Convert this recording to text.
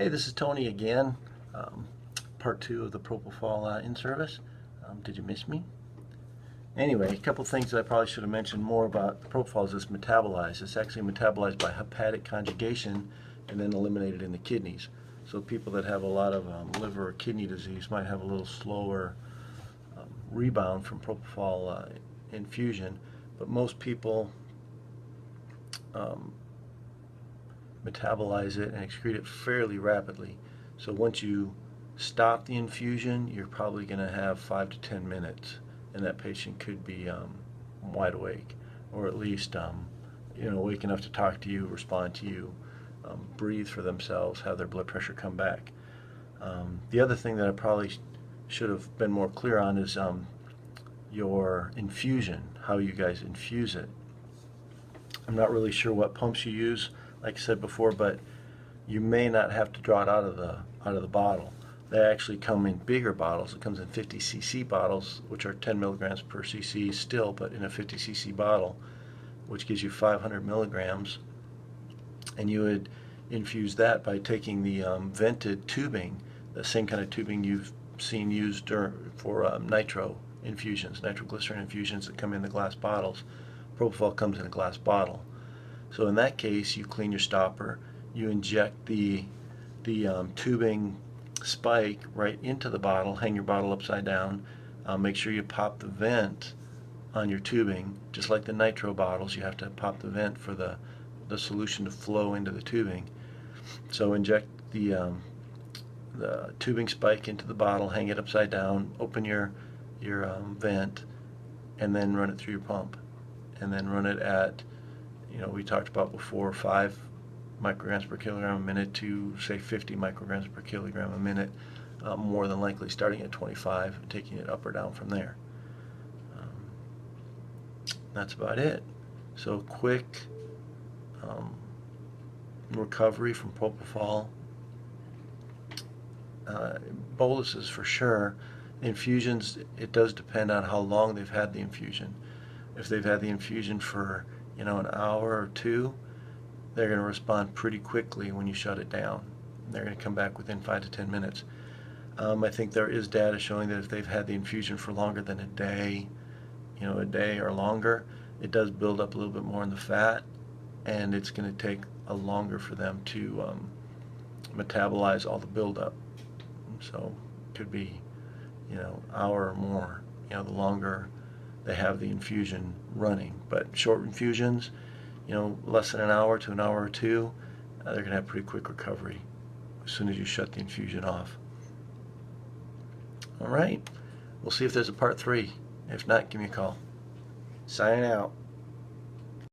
Hey, this is Tony again. Um, Part two of the Propofol in-service. Did you miss me? Anyway, a couple things that I probably should have mentioned more about Propofol is it's metabolized. It's actually metabolized by hepatic conjugation and then eliminated in the kidneys. So people that have a lot of liver or kidney disease might have a little slower rebound from Propofol infusion, but most people metabolize it and excrete it fairly rapidly. So once you stop the infusion, you're probably going to have 5 to 10 minutes, and that patient could be wide awake, or at least awake enough to talk to you, respond to you, breathe for themselves, have their blood pressure come back. The other thing that I probably should have been more clear on is your infusion, how you guys infuse it. I'm not really sure what pumps you use, like I said before, but you may not have to draw it out of the bottle. They actually come in bigger bottles. It comes in 50 cc bottles, which are 10 milligrams per cc still, but in a 50 cc bottle, which gives you 500 milligrams. And you would infuse that by taking the vented tubing, the same kind of tubing you've seen used for nitro infusions, nitroglycerin infusions that come in the glass bottles. Propofol comes in a glass bottle. So in that case, you clean your stopper, you inject the tubing spike right into the bottle, hang your bottle upside down, make sure you pop the vent on your tubing. Just like the nitro bottles, you have to pop the vent for the solution to flow into the tubing. So inject the tubing spike into the bottle, hang it upside down, open your vent, and then run it through your pump. And then run it at, we talked about before, 5 micrograms per kilogram a minute to, say, 50 micrograms per kilogram a minute, more than likely starting at 25 and taking it up or down from there. That's about it. So quick recovery from Propofol. Boluses for sure. Infusions, it does depend on how long they've had the infusion. If they've had the infusion for an hour or two, they're going to respond pretty quickly when you shut it down. They're going to come back within 5 to 10 minutes. I think there is data showing that if they've had the infusion for longer than a day or longer, it does build up a little bit more in the fat, and it's going to take a longer for them to metabolize all the buildup. So it could be hour or more, the longer they have the infusion running. But short infusions, less than an hour to an hour or two, they're going to have pretty quick recovery as soon as you shut the infusion off. All right, we'll see if there's a part 3. If not, give me a call. Sign out.